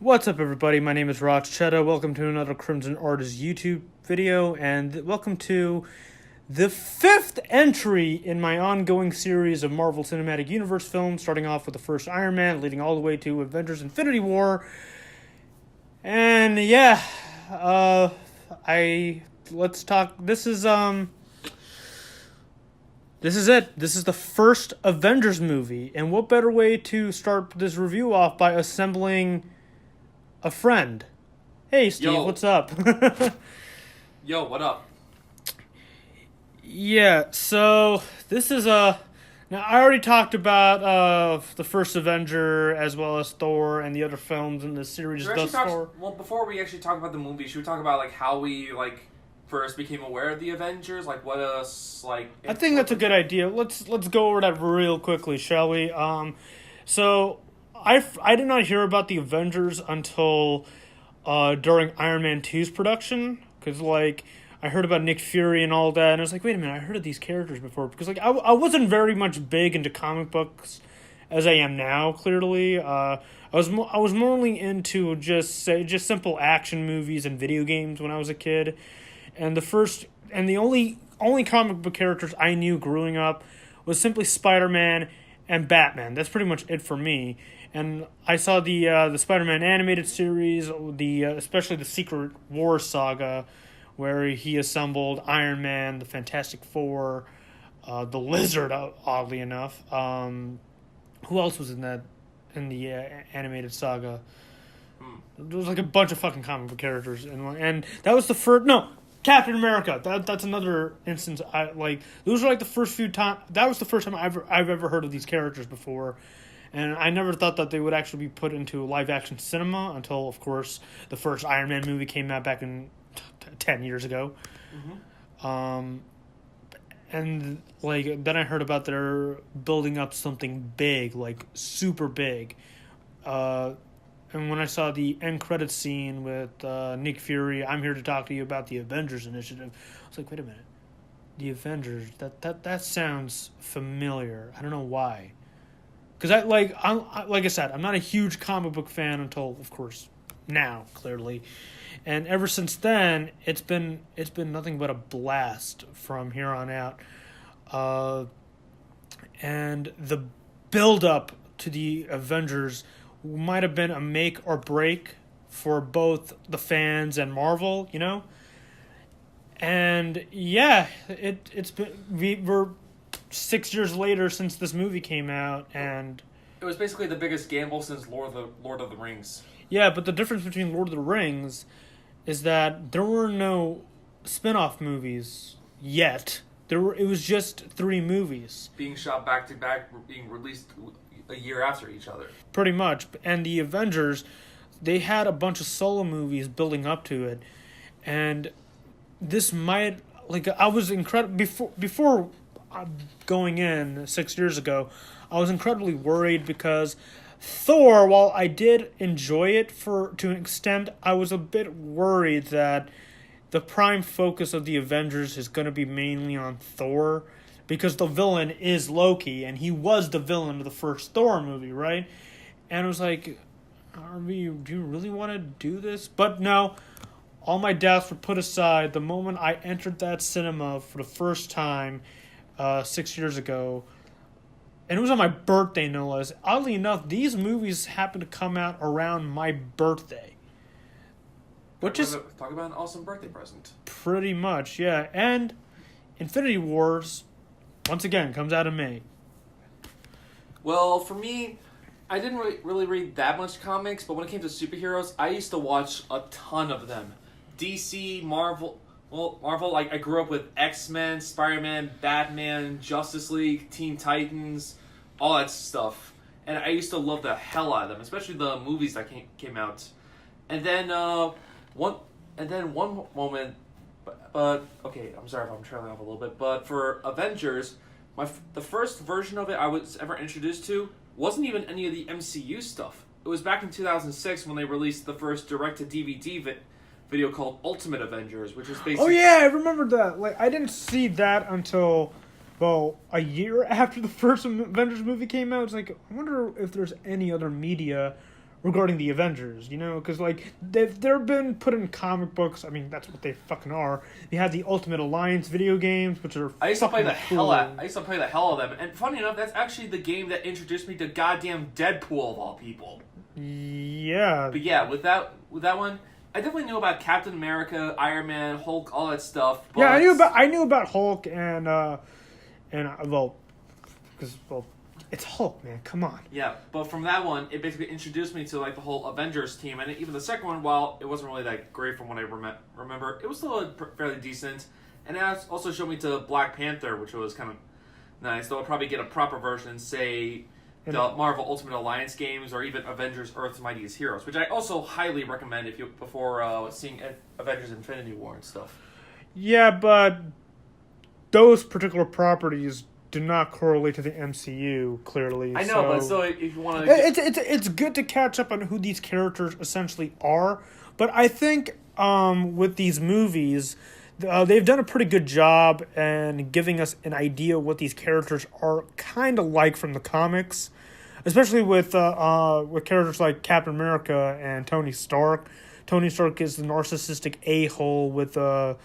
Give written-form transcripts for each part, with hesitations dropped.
What's up, everybody? My name is Raj Chetta. Welcome to another Crimson Artist YouTube video, and welcome to the fifth entry in my ongoing series of Marvel Cinematic Universe films, starting off with the first Iron Man, leading all the way to Avengers Infinity War. And yeah, let's talk. This is it. This is the first Avengers movie, and what better way to start this review off by assembling a friend. Hey, Steve, Yo. what's up? Yo, what up? Yeah, so this is now I already talked about the first Avenger as well as Thor and the other films in the series thus far. Well, before we actually talk about the movie, should we talk about how we first became aware of the Avengers? What us I think that's a good idea. Let's go over that real quickly, shall we? So I did not hear about the Avengers until during Iron Man 2's production, because I heard about Nick Fury and all that, and I was like, wait a minute, I heard of these characters before, because I wasn't very much big into comic books as I am now. Clearly, I was more into just simple action movies and video games when I was a kid, and the only comic book characters I knew growing up was simply Spider-Man and Batman. That's pretty much it for me. And I saw the Spider-Man animated series, especially the Secret Wars saga, where he assembled Iron Man, the Fantastic Four, the Lizard, oddly enough. Who else was in the animated saga? There was a bunch of fucking comic book characters, and that was the first. No, Captain America. That's another instance. Those were the first few times. That was the first time I've ever heard of these characters before. And I never thought that they would actually be put into live-action cinema until, of course, the first Iron Man movie came out back in 10 years ago. Mm-hmm. And, then I heard about their building up something big, super big. And when I saw the end credits scene with Nick Fury, I'm here to talk to you about the Avengers Initiative, I was like, wait a minute. The Avengers, that sounds familiar. I don't know why. Because like I said, I'm not a huge comic book fan until, of course, now, clearly, and ever since then, it's been nothing but a blast from here on out. And the build up to the Avengers might have been a make or break for both the fans and Marvel, And yeah, it's been we're 6 years later since this movie came out, and it was basically the biggest gamble since Lord of the Rings. Yeah, but the difference between Lord of the Rings is that there were no spin-off movies yet. It was just 3 movies being shot back to back, being released a year after each other. Pretty much. And the Avengers, they had a bunch of solo movies building up to it, and this might I was incredible before going in 6 years ago. I was incredibly worried because Thor, while I did enjoy it to an extent, I was a bit worried that the prime focus of the Avengers is going to be mainly on Thor, because the villain is Loki, and he was the villain of the first Thor movie, right? And I was like, do you really want to do this? But no, all my doubts were put aside the moment I entered that cinema for the first time 6 years ago, and it was on my birthday, no less. Oddly enough, these movies happen to come out around my birthday, which is talk about an awesome birthday present. Pretty much, yeah. And Infinity Wars, once again, comes out in May. Well, for me, I didn't really read that much comics, but when it came to superheroes, I used to watch a ton of them. DC, Marvel. Well, Marvel, I grew up with X-Men, Spider-Man, Batman, Justice League, Teen Titans, all that stuff. And I used to love the hell out of them, especially the movies that came out. And then one moment, but okay, I'm sorry if I'm trailing off a little bit, but for Avengers, the first version of it I was ever introduced to wasn't even any of the MCU stuff. It was back in 2006 when they released the first direct-to-DVD video called Ultimate Avengers, which was basically... Oh yeah, I remember that. I didn't see that until, a year after the first Avengers movie came out. It's I wonder if there's any other media regarding the Avengers, because like they've been put in comic books. I mean, that's what they fucking are. They have the Ultimate Alliance video games, which are I used to play the cool. I used to play the hell out of them, and funny enough, that's actually the game that introduced me to goddamn Deadpool of all people. Yeah. But yeah, with that one, I definitely knew about Captain America, Iron Man, Hulk, all that stuff. But... Yeah, I knew about Hulk and well, because it's Hulk, man. Come on. Yeah, but from that one, it basically introduced me to like the whole Avengers team, and even the second one, while it wasn't really that great from what I remember, it was still fairly decent. And it also showed me to Black Panther, which was kind of nice. Though I'll probably get a proper version, say the Marvel Ultimate Alliance games, or even Avengers: Earth's Mightiest Heroes, which I also highly recommend before seeing Avengers: Infinity War and stuff. Yeah, but those particular properties do not correlate to the MCU clearly. I know, but still, if you want to, it's good to catch up on who these characters essentially are. But I think with these movies, they've done a pretty good job in giving us an idea what these characters are kind of like from the comics, especially with characters like Captain America and Tony Stark. Tony Stark is the narcissistic a-hole with a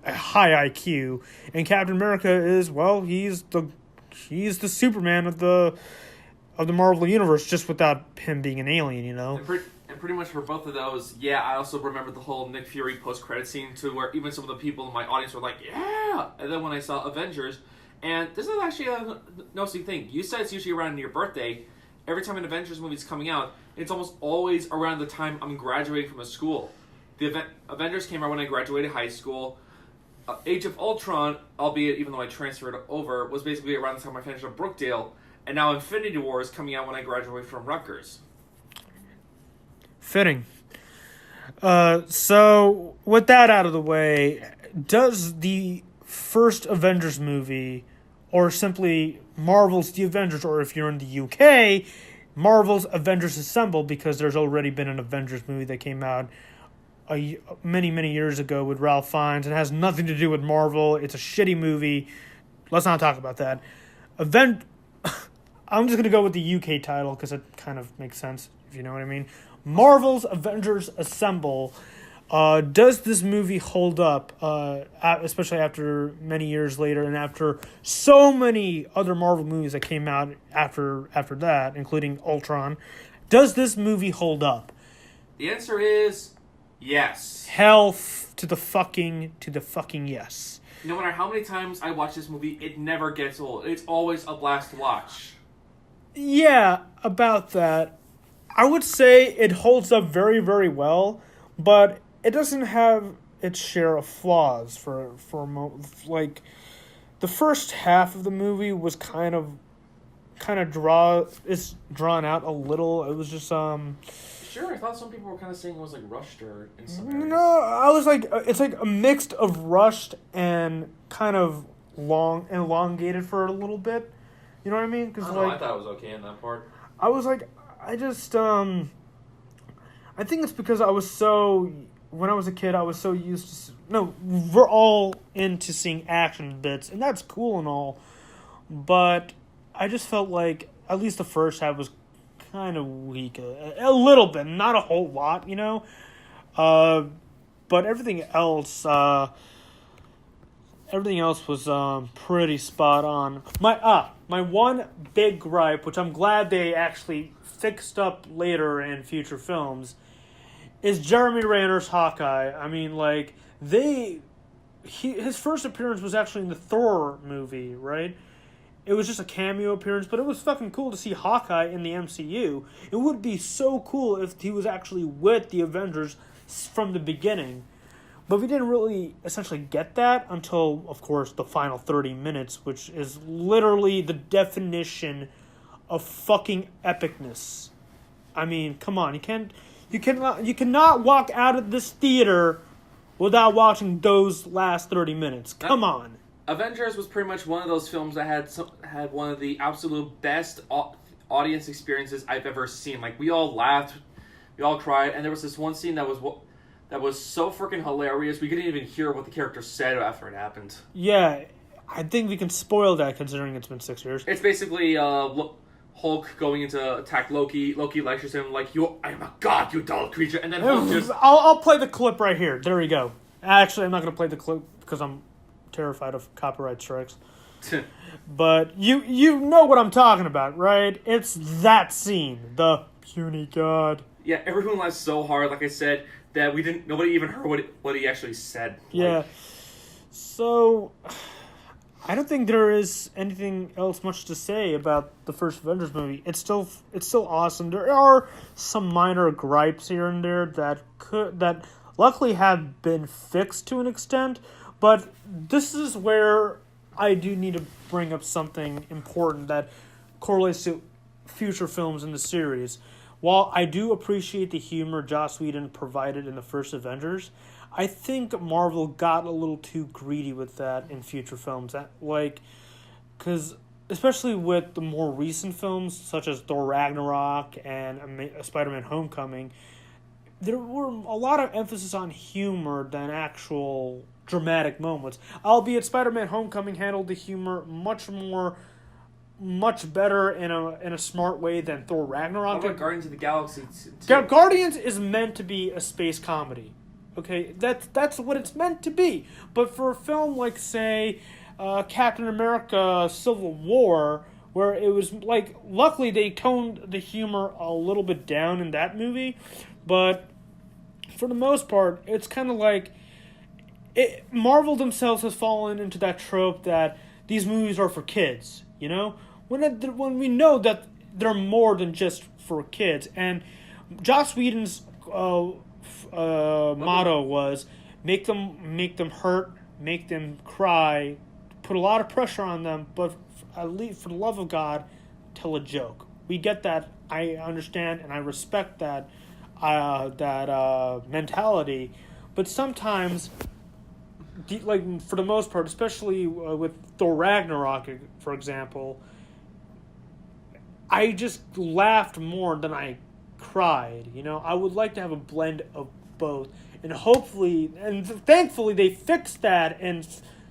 high IQ, and Captain America is, well, he's the Superman of the Marvel universe, just without him being an alien, And pretty much for both of those, yeah, I also remember the whole Nick Fury post-credit scene too, where even some of the people in my audience were like, yeah! And then when I saw Avengers, and this is actually a noticing thing. You said it's usually around your birthday. Every time an Avengers movie is coming out, it's almost always around the time I'm graduating from a school. The Avengers came out when I graduated high school. Age of Ultron, albeit even though I transferred over, was basically around the time I finished up Brookdale. And now Infinity War is coming out when I graduate from Rutgers. Fitting. So, with that out of the way, does the first Avengers movie, or simply Marvel's The Avengers, or if you're in the UK, Marvel's Avengers Assemble, because there's already been an Avengers movie that came out many years ago with Ralph Fiennes, and it has nothing to do with Marvel. It's a shitty movie. Let's not talk about that. I'm just going to go with the UK title because it kind of makes sense, if you know what I mean. Marvel's Avengers Assemble. Does this movie hold up, especially after many years later and after so many other Marvel movies that came out after that, including Ultron? Does this movie hold up? The answer is yes. Hell to the fucking yes. No matter how many times I watch this movie, it never gets old. It's always a blast to watch. Yeah, about that. I would say it holds up very, very well, but it doesn't have its share of flaws for like the first half of the movie was kind of drawn out a little. It was just Sure, I thought some people were kind of saying it was like rushed or in some areas. No, I was like, it's like a mix of rushed and kind of elongated for a little bit. You know what I mean? I thought it was okay in that part. I was like, I think it's because when I was a kid, I was so used to... No, we're all into seeing action bits, and that's cool and all, but I just felt like at least the first half was kind of weak. A little bit, not a whole lot, but everything else was pretty spot on. My one big gripe, which I'm glad they actually fixed up later in future films, is Jeremy Renner's Hawkeye. I mean, like, his first appearance was actually in the Thor movie, right? It was just a cameo appearance, but it was fucking cool to see Hawkeye in the MCU. It would be so cool if he was actually with the Avengers from the beginning. But we didn't really essentially get that until, of course, the final 30 minutes, which is literally the definition of fucking epicness. I mean, come on, you cannot walk out of this theater without watching those last 30 minutes. Come on. Avengers was pretty much one of those films that had one of the absolute best audience experiences I've ever seen. Like, we all laughed, we all cried, and there was this one scene that was so freaking hilarious, we couldn't even hear what the character said after it happened. Yeah, I think we can spoil that considering it's been 6 years. It's basically, Hulk going into attack Loki. Loki lectures him like, I am a god, you dull creature. And then Hulk just... I'll play the clip right here. There we go. Actually, I'm not going to play the clip because I'm terrified of copyright strikes. But you know what I'm talking about, right? It's that scene. The puny god. Yeah, everyone laughed so hard, like I said, that nobody even heard what he actually said. Yeah. So, I don't think there is anything else much to say about the first Avengers movie. It's still awesome. There are some minor gripes here and there that luckily have been fixed to an extent, but this is where I do need to bring up something important that correlates to future films in the series. While I do appreciate the humor Joss Whedon provided in the first Avengers, I think Marvel got a little too greedy with that in future films. Because especially with the more recent films, such as Thor Ragnarok and Spider-Man Homecoming, there were a lot of emphasis on humor than actual dramatic moments. Albeit Spider-Man Homecoming handled the humor much better in a smart way than Thor Ragnarok. What about Guardians of the Galaxy? Guardians is meant to be a space comedy. Okay, that's what it's meant to be. But for a film like, say, Captain America: Civil War, where it was like, luckily they toned the humor a little bit down in that movie, but for the most part, it's kind of like Marvel themselves has fallen into that trope that these movies are for kids. You know, when we know that they're more than just for kids, and Joss Whedon's motto was make them hurt, make them cry, put a lot of pressure on them, but at least for the love of God, tell a joke. We get that. I understand and I respect that mentality, but sometimes, like for the most part, especially with Thor Ragnarok, for example, I just laughed more than I cried. You know, I would like to have a blend of both, and hopefully and thankfully they fixed that in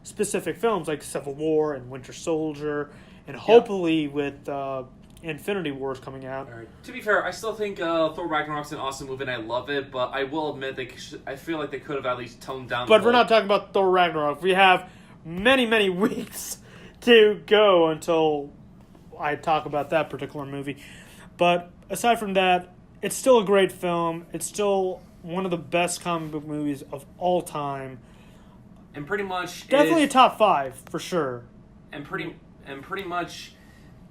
specific films like Civil War and Winter Soldier, and hopefully with Infinity War is coming out. All right. To be fair, I still think Thor Ragnarok's an awesome movie and I love it, but I will admit I feel like they could have at least toned down. But we're not talking about Thor Ragnarok. We have many weeks to go until I talk about that particular movie. But aside from that, it's still a great film. It's still one of the best comic book movies of all time. And pretty much definitely a top 5 for sure. And pretty much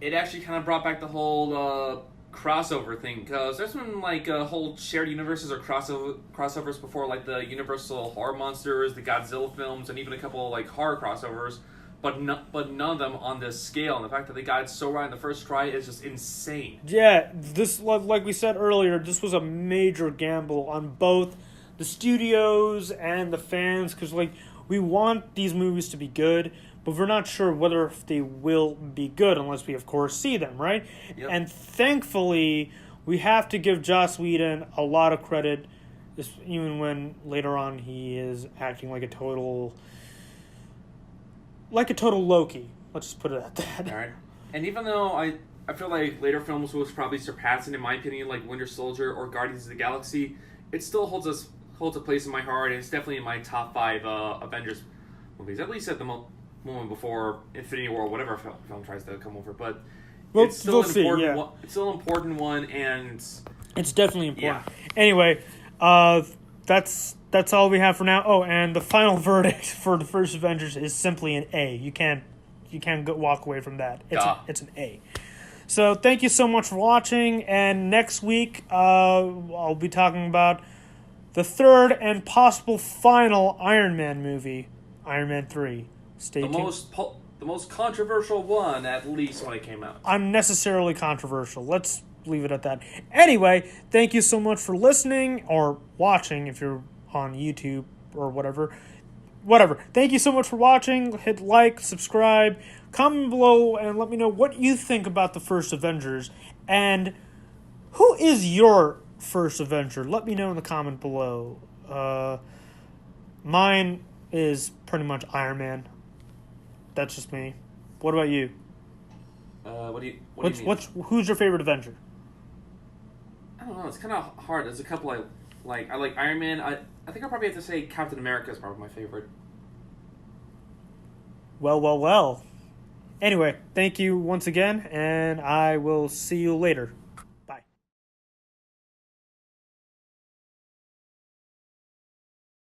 it actually kind of brought back the whole crossover thing, because there's been like whole shared universes or crossovers before, like the Universal Horror Monsters, the Godzilla films, and even a couple of like horror crossovers, but none of them on this scale. And the fact that they got it so right in the first try is just insane. Yeah, this, like we said earlier, this was a major gamble on both the studios and the fans, because like we want these movies to be good, but we're not sure whether they will be good unless we, of course, see them, right? Yep. And thankfully, we have to give Joss Whedon a lot of credit, even when later on he is acting like a total Loki. Let's just put it at that. All right. And even though I feel like later films will probably surpass it, in my opinion, like Winter Soldier or Guardians of the Galaxy, it still holds a place in my heart, and it's definitely in my top 5 Avengers movies, at least at the moment before Infinity War, whatever film tries to come over. But it's still an important one. It's still an important one, and it's definitely important. Yeah. Anyway, that's all we have for now. Oh, and the final verdict for the first Avengers is simply an A. You can't walk away from that. It's an A. So thank you so much for watching, and next week I'll be talking about the third and possible final Iron Man movie, Iron Man 3. Stay tuned. The most controversial one, at least when it came out. Unnecessarily controversial. Let's leave it at that. Anyway, thank you so much for listening or watching if you're on YouTube or whatever. Thank you so much for watching. Hit like, subscribe, comment below, and let me know what you think about the first Avengers. And who is your first Avenger? Let me know in the comment below. Mine is pretty much Iron Man. That's just me. What about you? What do you mean? Who's your favorite Avenger? I don't know. It's kind of hard. There's a couple I like. I like Iron Man. I think I'll probably have to say Captain America is probably my favorite. Well. Anyway, thank you once again, and I will see you later.